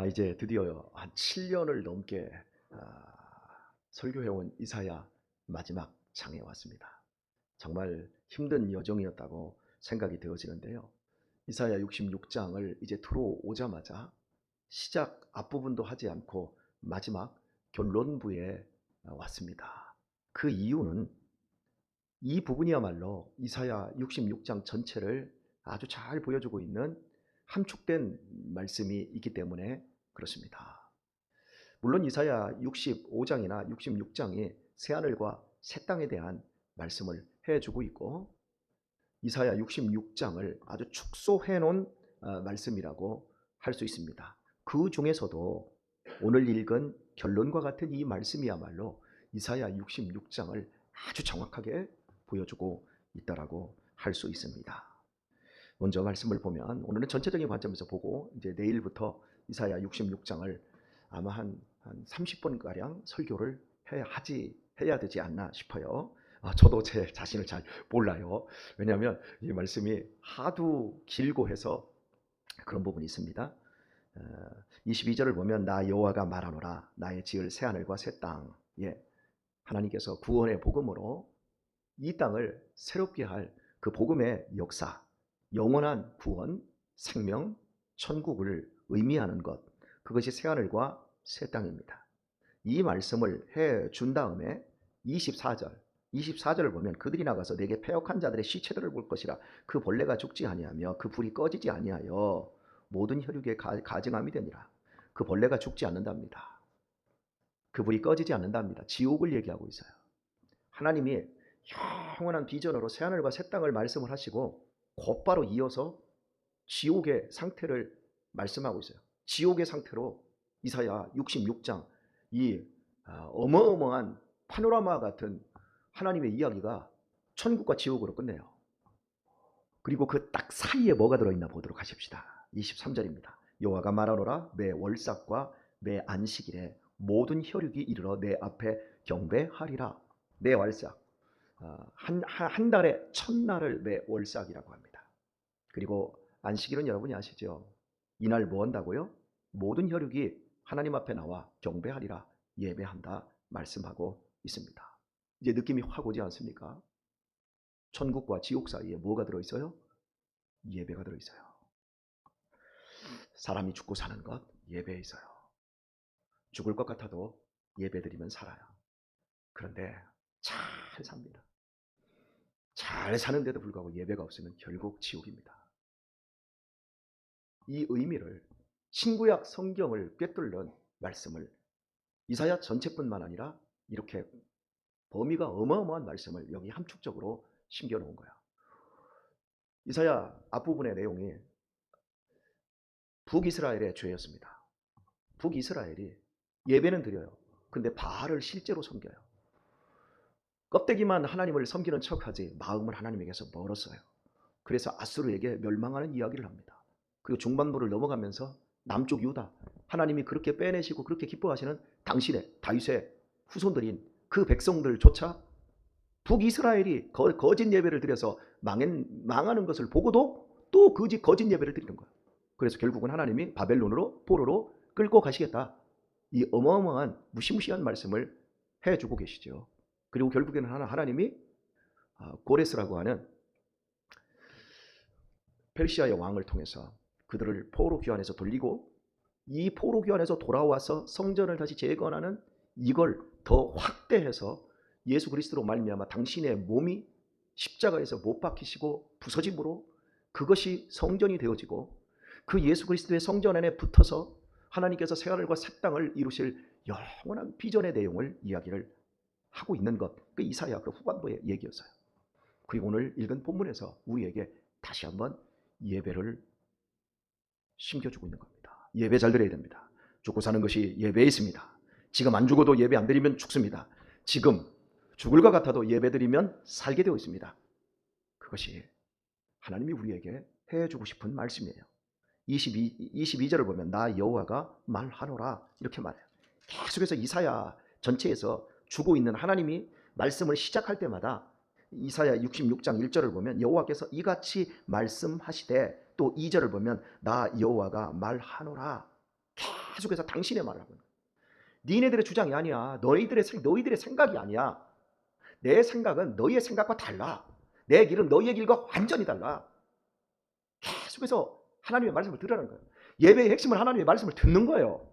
이제 드디어 한 7년을 넘게 설교해온 이사야 마지막 장에 왔습니다. 정말 힘든 여정이었다고 생각이 되어지는데요. 이사야 66장을 이제 들어오자마자 시작 앞부분도 하지 않고 마지막 결론부에 왔습니다. 그 이유는 이 부분이야말로 이사야 66장 전체를 아주 잘 보여주고 있는 함축된 말씀이 있기 때문에 그렇습니다. 물론 이사야 65장이나 66장이 새하늘과 새 땅에 대한 말씀을 해주고 있고 이사야 66장을 아주 축소해 놓은 말씀이라고 할 수 있습니다. 그 중에서도 오늘 읽은 결론과 같은 이 말씀이야말로 이사야 66장을 아주 정확하게 보여주고 있다라고 할 수 있습니다. 먼저 말씀을 보면 오늘은 전체적인 관점에서 보고 이제 내일부터 이사야 66장을 아마 한 30분가량 설교를 해야 되지 않나 싶어요. 저도 제 자신을 잘 몰라요. 왜냐하면 이 말씀이 하도 길고 해서 그런 부분이 있습니다. 22절을 보면 나 여호와가 말하노라 나의 지을 새하늘과 새 땅에 하나님께서 구원의 복음으로 이 땅을 새롭게 할 그 복음의 역사, 영원한 구원, 생명, 천국을 의미하는 것, 그것이 새하늘과 새 땅입니다. 이 말씀을 해준 다음에 24절을 보면 그들이 나가서 내게 패역한 자들의 시체들을 볼 것이라 그 벌레가 죽지 아니하며 그 불이 꺼지지 아니하여 모든 혈육에 가증함이 되니라. 그 벌레가 죽지 않는답니다. 그 불이 꺼지지 않는답니다. 지옥을 얘기하고 있어요. 하나님이 영원한 비전으로 새하늘과 새 땅을 말씀을 하시고 곧바로 이어서 지옥의 상태를 말씀하고 있어요. 지옥의 상태로 이사야 66장 이 어마어마한 파노라마 같은 하나님의 이야기가 천국과 지옥으로 끝내요. 그리고 그 딱 사이에 뭐가 들어있나 보도록 하십시다. 23절입니다. 여호와가 말하노라 매 월삭과 매 안식일에 모든 혈육이 이르러 내 앞에 경배하리라. 매 월삭 한 달에 첫날을 매 월삭이라고 합니다. 그리고 안식일은 여러분이 아시죠? 이날 뭐 한다고요? 모든 혈육이 하나님 앞에 나와 경배하리라 예배한다 말씀하고 있습니다. 이제 느낌이 확 오지 않습니까? 천국과 지옥 사이에 뭐가 들어있어요? 예배가 들어있어요. 사람이 죽고 사는 것 예배에 있어요. 죽을 것 같아도 예배드리면 살아요. 그런데 잘 삽니다. 잘 사는데도 불구하고 예배가 없으면 결국 지옥입니다. 이 의미를 신구약 성경을 꿰뚫는 말씀을 이사야 전체뿐만 아니라 이렇게 범위가 어마어마한 말씀을 여기 함축적으로 심겨놓은 거야. 이사야 앞부분의 내용이 북이스라엘의 죄였습니다. 북이스라엘이 예배는 드려요. 근데 바알을 실제로 섬겨요. 껍데기만 하나님을 섬기는 척하지 마음을 하나님에게서 멀었어요. 그래서 아수르에게 멸망하는 이야기를 합니다. 그리고 중반부를 넘어가면서 남쪽 유다, 하나님이 그렇게 빼내시고 그렇게 기뻐하시는 당신의 다윗의 후손들인 그 백성들조차 북이스라엘이 거짓 예배를 드려서 망하는 것을 보고도 또 거짓 예배를 드리는 거예요. 그래서 결국은 하나님이 바벨론으로 포로로 끌고 가시겠다. 이 어마어마한 무시무시한 말씀을 해주고 계시죠. 그리고 결국에는 하나님이 고레스라고 하는 페르시아의 왕을 통해서 그들을 포로 귀환해서 돌리고 이 포로 귀환해서 돌아와서 성전을 다시 재건하는 이걸 더 확대해서 예수 그리스도로 말미암아 당신의 몸이 십자가에서 못 박히시고 부서짐으로 그것이 성전이 되어지고 그 예수 그리스도의 성전 안에 붙어서 하나님께서 새하늘과 새 땅을 이루실 영원한 비전의 내용을 이야기를 하고 있는 것, 그 이사야 그 후반부의 얘기였어요. 그리고 오늘 읽은 본문에서 우리에게 다시 한번 예배를 심겨주고 있는 겁니다. 예배 잘 드려야 됩니다. 죽고 사는 것이 예배에 있습니다. 지금 안 죽어도 예배 안 드리면 죽습니다. 지금 죽을 것 같아도 예배 드리면 살게 되어 있습니다. 그것이 하나님이 우리에게 해주고 싶은 말씀이에요. 22절을 보면 나 여호와가 말하노라 이렇게 말해요. 계속해서 이사야 전체에서 주고 있는 하나님이 말씀을 시작할 때마다 이사야 66장 1절을 보면 여호와께서 이같이 말씀하시되 또 2절을 보면 나 여호와가 말하노라 계속해서 당신의 말을 하고 있는 거예요. 니네들의 주장이 아니야. 너희들의 생각이 아니야. 내 생각은 너희의 생각과 달라. 내 길은 너희의 길과 완전히 달라. 계속해서 하나님의 말씀을 들으라는 거예요. 예배의 핵심은 하나님의 말씀을 듣는 거예요.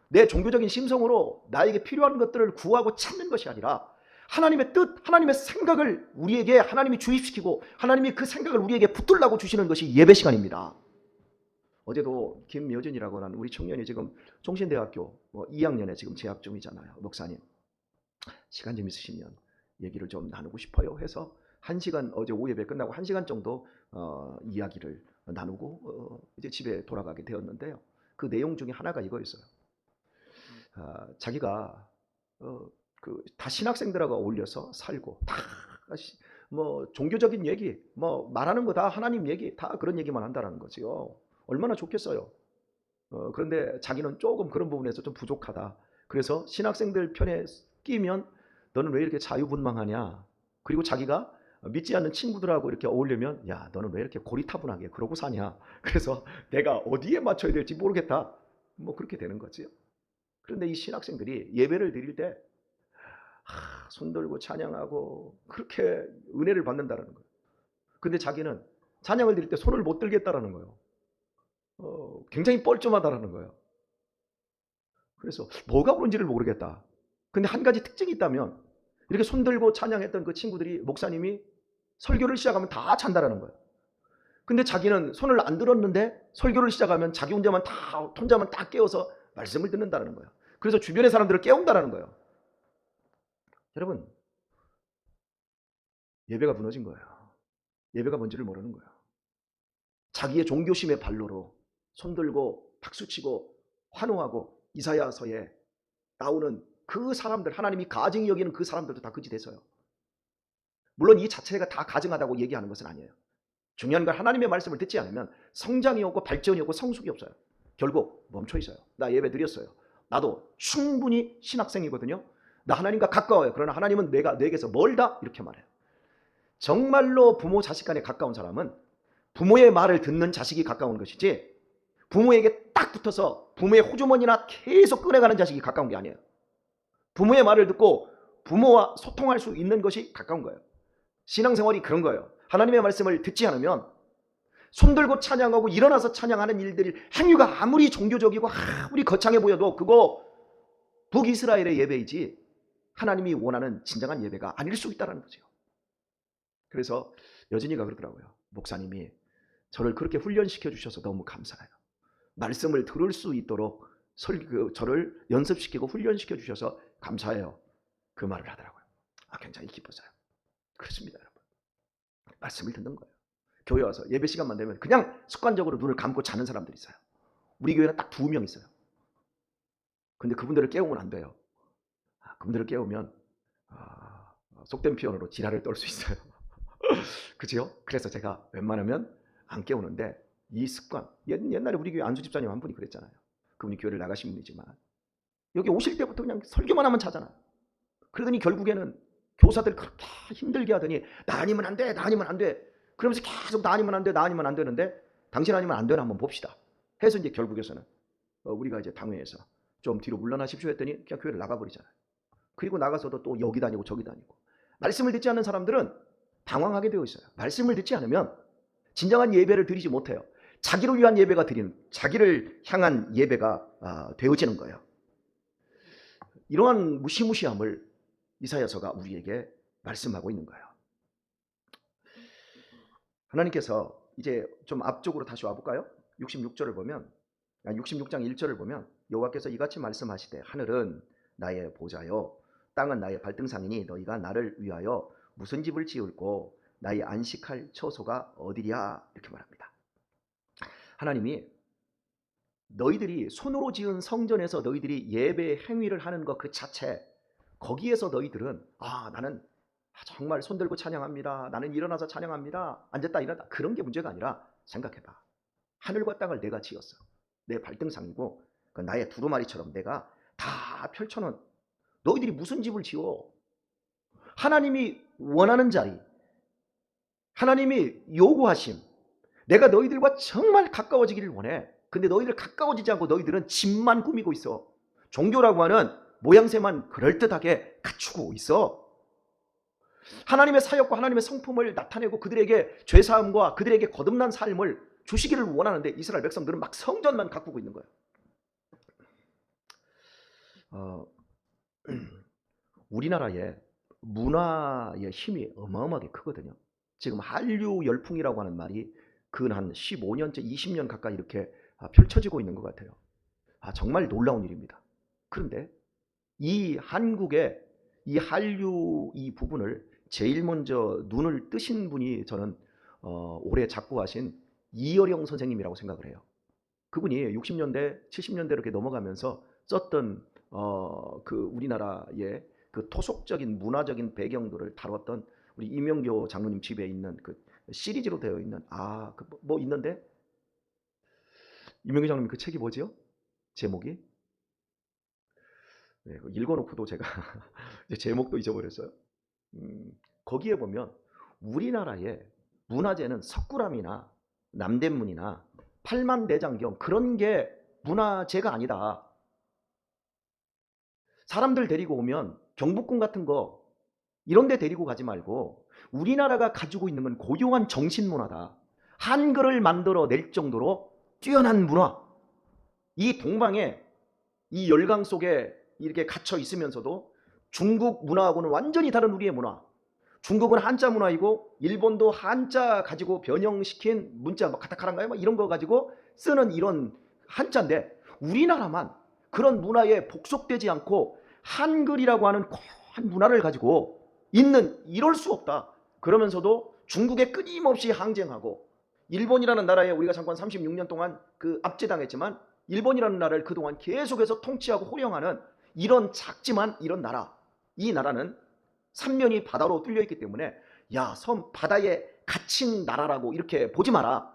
내 종교적인 심성으로 나에게 필요한 것들을 구하고 찾는 것이 아니라 하나님의 뜻, 하나님의 생각을 우리에게 하나님이 주입시키고 하나님이 그 생각을 우리에게 붙들라고 주시는 것이 예배 시간입니다. 어제도 김여진이라고 하는 우리 청년이 지금 종신대학교 2학년에 지금 재학 중이잖아요. 목사님, 시간 좀 있으시면 얘기를 좀 나누고 싶어요 해서 1시간, 어제 오후 예배 끝나고 1시간 정도 이야기를 나누고 이제 집에 돌아가게 되었는데요. 그 내용 중에 하나가 이거였어요. 자기가 다 신학생들하고 어울려서 살고 다 종교적인 얘기, 말하는 거 다 하나님 얘기, 다 그런 얘기만 한다는 거지요. 얼마나 좋겠어요. 그런데 자기는 조금 그런 부분에서 좀 부족하다. 그래서 신학생들 편에 끼면 너는 왜 이렇게 자유분방하냐. 그리고 자기가 믿지 않는 친구들하고 이렇게 어울리면 야, 너는 왜 이렇게 고리타분하게 그러고 사냐. 그래서 내가 어디에 맞춰야 될지 모르겠다. 그렇게 되는 거지요. 그런데 이 신학생들이 예배를 드릴 때 손들고 찬양하고 그렇게 은혜를 받는다는 거예요. 근데 자기는 찬양을 드릴 때 손을 못 들겠다라는 거예요. 굉장히 뻘쭘하다라는 거예요. 그래서 뭐가 그런지를 모르겠다. 근데 한 가지 특징이 있다면 이렇게 손들고 찬양했던 그 친구들이 목사님이 설교를 시작하면 다 찬다라는 거예요. 근데 자기는 손을 안 들었는데 설교를 시작하면 자기 혼자만 다 깨워서 말씀을 듣는다는 거예요. 그래서 주변의 사람들을 깨운다는 거예요. 여러분, 예배가 무너진 거예요. 예배가 뭔지를 모르는 거예요. 자기의 종교심의 발로로 손들고 박수치고 환호하고 이사야서에 나오는 그 사람들, 하나님이 가증히 여기는 그 사람들도 다 그지 돼서요. 물론 이 자체가 다 가증하다고 얘기하는 것은 아니에요. 중요한 건 하나님의 말씀을 듣지 않으면 성장이 없고 발전이 없고 성숙이 없어요. 결국 멈춰 있어요. 나 예배 드렸어요. 나도 충분히 신학생이거든요. 나 하나님과 가까워요. 그러나 하나님은 내게서 멀다 이렇게 말해요. 정말로 부모 자식 간에 가까운 사람은 부모의 말을 듣는 자식이 가까운 것이지 부모에게 딱 붙어서 부모의 호주머니나 계속 꺼내가는 자식이 가까운 게 아니에요. 부모의 말을 듣고 부모와 소통할 수 있는 것이 가까운 거예요. 신앙생활이 그런 거예요. 하나님의 말씀을 듣지 않으면 손들고 찬양하고 일어나서 찬양하는 일들이 행위가 아무리 종교적이고 아무리 거창해 보여도 그거 북이스라엘의 예배이지 하나님이 원하는 진정한 예배가 아닐 수 있다는 거죠. 그래서 여진이가 그러더라고요. 목사님이 저를 그렇게 훈련시켜 주셔서 너무 감사해요. 말씀을 들을 수 있도록 저를 연습시키고 훈련시켜 주셔서 감사해요. 그 말을 하더라고요. 굉장히 기뻤어요. 그렇습니다, 여러분. 말씀을 듣는 거예요. 교회 와서 예배 시간만 되면 그냥 습관적으로 눈을 감고 자는 사람들이 있어요. 우리 교회는 딱 2명 있어요. 근데 그분들을 깨우면 안 돼요. 그분들을 깨우면 속된 표현으로 지랄을 떨 수 있어요. 그죠? 그래서 제가 웬만하면 안 깨우는데 이 습관, 옛날에 우리 교회 안수 집사님 한 분이 그랬잖아요. 그분이 교회를 나가신 분이지만 여기 오실 때부터 그냥 설교만 하면 자잖아요. 그러더니 결국에는 교사들 그렇게 힘들게 하더니 나 아니면 안 돼, 나 아니면 안 돼. 그러면서 계속 나 아니면 안 돼, 나 아니면 안 되는데 당신 아니면 안 되나 한번 봅시다. 해서 이제 결국에서는 우리가 이제 당회에서 좀 뒤로 물러나십시오 했더니 그냥 교회를 나가버리잖아요. 그리고 나가서도 또 여기 다니고 저기 다니고. 말씀을 듣지 않는 사람들은 방황하게 되어 있어요. 말씀을 듣지 않으면 진정한 예배를 드리지 못해요. 자기를 위한 예배가 자기를 향한 예배가 되어지는 거예요. 이러한 무시무시함을 이사야서가 우리에게 말씀하고 있는 거예요. 하나님께서 이제 좀 앞쪽으로 다시 와볼까요? 66절을 보면 66장 1절을 보면 여호와께서 이같이 말씀하시되 하늘은 나의 보좌요 땅은 나의 발등상이니 너희가 나를 위하여 무슨 집을 지을고 나의 안식할 처소가 어디랴 이렇게 말합니다. 하나님이 너희들이 손으로 지은 성전에서 너희들이 예배 행위를 하는 것 그 자체 거기에서 너희들은 나는 정말 손들고 찬양합니다. 나는 일어나서 찬양합니다. 앉았다 일어났다. 그런 게 문제가 아니라 생각해봐. 하늘과 땅을 내가 지었어. 내 발등상이고 나의 두루마리처럼 내가 다 펼쳐놓은 너희들이 무슨 집을 지어? 하나님이 원하는 자리, 하나님이 요구하심, 내가 너희들과 정말 가까워지기를 원해. 근데 너희들 가까워지지 않고 너희들은 집만 꾸미고 있어. 종교라고 하는 모양새만 그럴듯하게 갖추고 있어. 하나님의 사역과 하나님의 성품을 나타내고 그들에게 죄사함과 그들에게 거듭난 삶을 주시기를 원하는데 이스라엘 백성들은 막 성전만 가꾸고 있는 거예요. 우리나라의 문화의 힘이 어마어마하게 크거든요. 지금 한류 열풍이라고 하는 말이 근 한 15년째 20년 가까이 이렇게 펼쳐지고 있는 것 같아요. 정말 놀라운 일입니다. 그런데 이 한국의 이 한류 이 부분을 제일 먼저 눈을 뜨신 분이 저는 올해 작고하신 이어령 선생님이라고 생각을 해요. 그분이 60년대 70년대 이렇게 넘어가면서 썼던 그 우리나라의 그 토속적인 문화적인 배경들을 다뤘던 우리 이명교 장로님 집에 있는 그 시리즈로 되어 있는 그 뭐 있는데 이명교 장로님 그 책이 뭐지요? 제목이? 네, 읽어놓고도 제가 제목도 잊어버렸어요. 거기에 보면 우리나라의 문화재는 석굴암이나 남대문이나 팔만대장경 그런 게 문화재가 아니다. 사람들 데리고 오면 경복궁 같은 거 이런 데 데리고 가지 말고 우리나라가 가지고 있는 건 고유한 정신문화다. 한글을 만들어낼 정도로 뛰어난 문화. 이 동방에 이 열강 속에 이렇게 갇혀 있으면서도 중국 문화하고는 완전히 다른 우리의 문화. 중국은 한자 문화이고 일본도 한자 가지고 변형시킨 문자 뭐 카타카란가요? 뭐 이런 거 가지고 쓰는 이런 한자인데 우리나라만 그런 문화에 복속되지 않고 한글이라고 하는 고유한 문화를 가지고 있는 이럴 수 없다. 그러면서도 중국에 끊임없이 항쟁하고 일본이라는 나라에 우리가 잠깐 36년 동안 그 압제당했지만 일본이라는 나라를 그동안 계속해서 통치하고 호령하는 이런 작지만 이런 나라. 이 나라는 삼면이 바다로 뚫려 있기 때문에 섬 바다에 갇힌 나라라고 이렇게 보지 마라.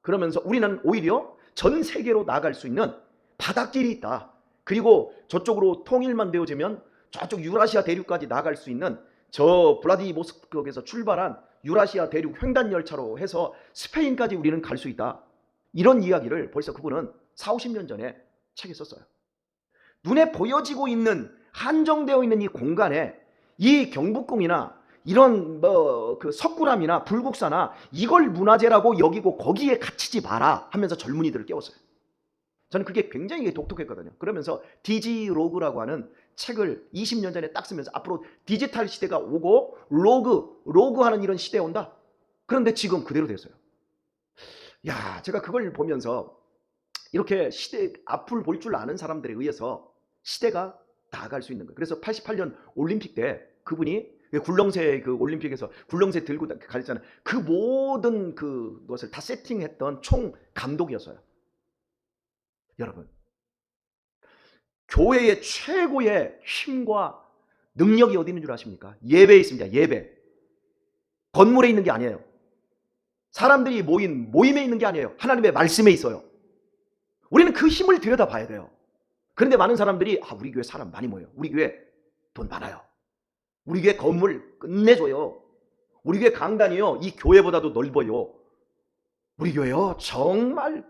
그러면서 우리는 오히려 전 세계로 나아갈 수 있는 바닷길이 있다. 그리고 저쪽으로 통일만 되어지면 저쪽 유라시아 대륙까지 나아갈 수 있는 저 블라디보스토크에서 출발한 유라시아 대륙 횡단 열차로 해서 스페인까지 우리는 갈 수 있다. 이런 이야기를 벌써 그분은 40-50년 전에 책에 썼어요. 눈에 보여지고 있는 한정되어 있는 이 공간에 이 경복궁이나 이런 그 석굴암이나 불국사나 이걸 문화재라고 여기고 거기에 갇히지 마라 하면서 젊은이들을 깨웠어요. 저는 그게 굉장히 독특했거든요. 그러면서 디지로그라고 하는 책을 20년 전에 딱 쓰면서 앞으로 디지털 시대가 오고 로그하는 이런 시대에 온다. 그런데 지금 그대로 됐어요. 제가 그걸 보면서 이렇게 시대 앞을 볼 줄 아는 사람들에 의해서 시대가 나아갈 수 있는 거예요. 그래서 88년 올림픽 때 그분이 굴렁쇠 그 올림픽에서 굴렁쇠 들고 가셨잖아요. 그 모든 그것을 다 세팅했던 총 감독이었어요. 여러분, 교회의 최고의 힘과 능력이 어디 있는 줄 아십니까? 예배에 있습니다. 예배. 건물에 있는 게 아니에요. 사람들이 모인 모임에 있는 게 아니에요. 하나님의 말씀에 있어요. 우리는 그 힘을 들여다봐야 돼요. 그런데 많은 사람들이 우리 교회 사람 많이 모여요. 우리 교회 돈 많아요. 우리 교회 건물 끝내줘요. 우리 교회 강단이요 이 교회보다도 넓어요. 우리 교회요 정말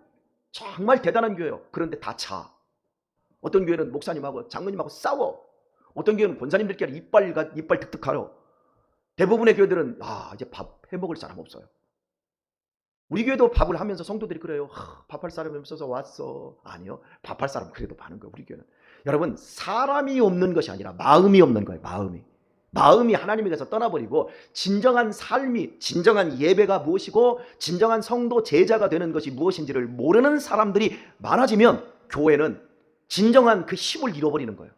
대단한 교회요. 그런데 다 차. 어떤 교회는 목사님하고 장로님하고 싸워. 어떤 교회는 권사님들끼리 이빨 득득하러. 대부분의 교회들은 이제 밥 해먹을 사람 없어요. 우리 교회도 밥을 하면서 성도들이 그래요. 밥할 사람이 없어서 왔어. 아니요. 밥할 사람 그래도 많은 거예요. 우리 교회는. 여러분, 사람이 없는 것이 아니라 마음이 없는 거예요. 마음이 하나님에게서 떠나버리고 진정한 삶이, 진정한 예배가 무엇이고 진정한 성도 제자가 되는 것이 무엇인지를 모르는 사람들이 많아지면 교회는 진정한 그 힘을 잃어버리는 거예요.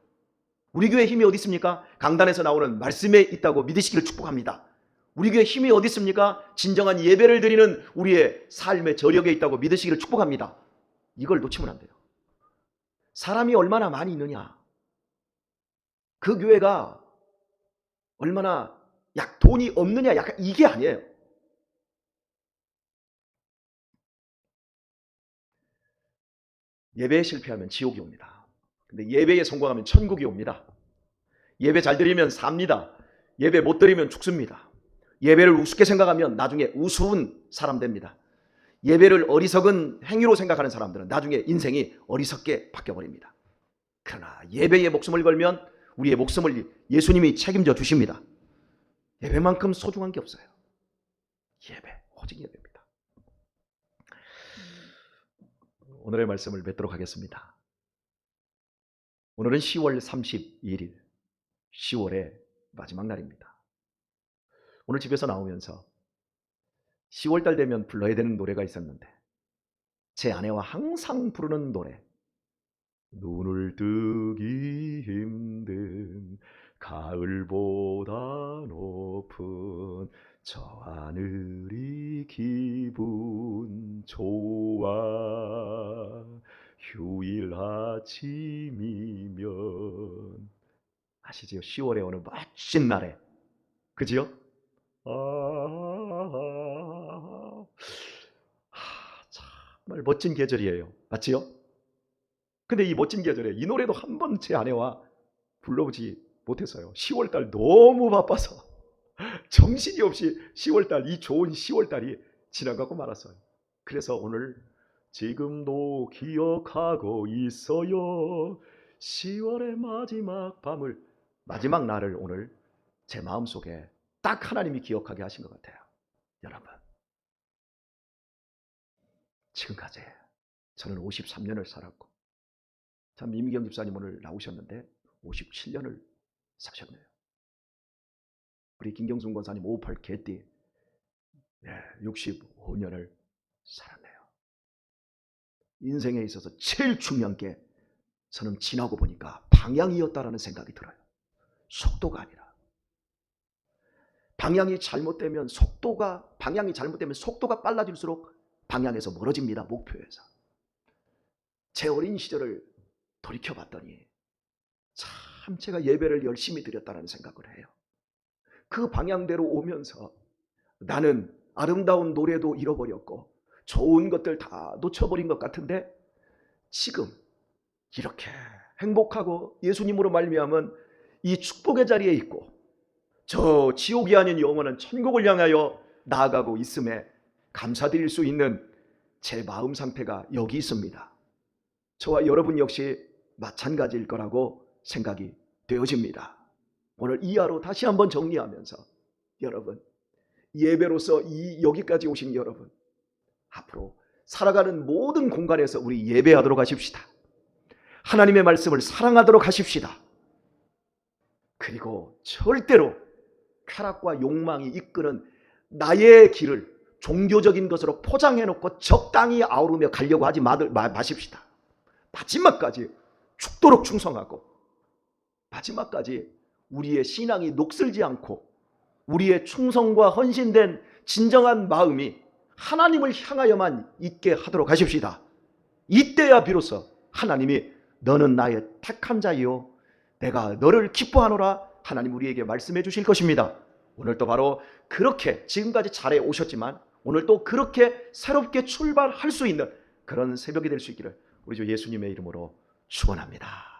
우리 교회 힘이 어디 있습니까? 강단에서 나오는 말씀에 있다고 믿으시기를 축복합니다. 우리 교회 힘이 어디 있습니까? 진정한 예배를 드리는 우리의 삶의 저력에 있다고 믿으시기를 축복합니다. 이걸 놓치면 안 돼요. 사람이 얼마나 많이 있느냐, 그 교회가 얼마나 돈이 없느냐, 약간 이게 아니에요. 예배에 실패하면 지옥이 옵니다. 근데 예배에 성공하면 천국이 옵니다. 예배 잘 드리면 삽니다. 예배 못 드리면 죽습니다. 예배를 우습게 생각하면 나중에 우스운 사람 됩니다. 예배를 어리석은 행위로 생각하는 사람들은 나중에 인생이 어리석게 바뀌어버립니다. 그러나 예배에 목숨을 걸면 우리의 목숨을 예수님이 책임져 주십니다. 예배만큼 소중한 게 없어요. 예배, 오직 예배입니다. 오늘의 말씀을 맺도록 하겠습니다. 오늘은 10월 31일, 10월의 마지막 날입니다. 오늘 집에서 나오면서 10월달 되면 불러야 되는 노래가 있었는데 제 아내와 항상 부르는 노래, 눈을 뜨기 힘든 가을보다 높은 저 하늘이 기분 좋아 휴일 아침이면 아시지요? 10월에 오는 멋진 날에, 그지요? 정말 멋진 계절이에요. 맞지요? 근데 이 멋진 계절에 이 노래도 한 번 제 아내와 불러보지 못했어요. 10월달 너무 바빠서 정신이 없이 10월달, 이 좋은 10월달이 지나가고 말았어요. 그래서 오늘 지금도 기억하고 있어요. 10월의 마지막 밤을, 마지막 날을 오늘 제 마음속에 딱 하나님이 기억하게 하신 것 같아요. 여러분, 지금까지 저는 53년을 살았고, 참 이미경 집사님 오늘 나오셨는데 57년을 사셨네요. 우리 김경순 권사님 58 개띠 65년을 살았네요. 인생에 있어서 제일 중요한 게 저는 지나고 보니까 방향이었다라는 생각이 들어요. 속도가 아니라. 방향이 잘못되면 속도가 빨라질수록 방향에서 멀어집니다. 목표에서. 제 어린 시절을 돌이켜봤더니 참 제가 예배를 열심히 드렸다는 생각을 해요. 그 방향대로 오면서 나는 아름다운 노래도 잃어버렸고 좋은 것들 다 놓쳐버린 것 같은데 지금 이렇게 행복하고 예수님으로 말미암은 이 축복의 자리에 있고 저 지옥이 아닌 영원한 천국을 향하여 나아가고 있음에 감사드릴 수 있는 제 마음 상태가 여기 있습니다. 저와 여러분 역시 마찬가지일 거라고 생각이 되어집니다. 오늘 이 하루 다시 한번 정리하면서 여러분, 예배로서 여기까지 오신 여러분, 앞으로 살아가는 모든 공간에서 우리 예배하도록 하십시다. 하나님의 말씀을 사랑하도록 하십시다. 그리고 절대로 쾌락과 욕망이 이끄는 나의 길을 종교적인 것으로 포장해놓고 적당히 아우르며 가려고 하지 마십시다. 마지막까지 죽도록 충성하고 마지막까지 우리의 신앙이 녹슬지 않고 우리의 충성과 헌신된 진정한 마음이 하나님을 향하여만 있게 하도록 하십시다. 이때야 비로소 하나님이 너는 나의 택한 자이요 내가 너를 기뻐하노라 하나님 우리에게 말씀해 주실 것입니다. 오늘도 바로 그렇게 지금까지 잘해 오셨지만 오늘 또 그렇게 새롭게 출발할 수 있는 그런 새벽이 될 수 있기를 우리 주 예수님의 이름으로 축원합니다.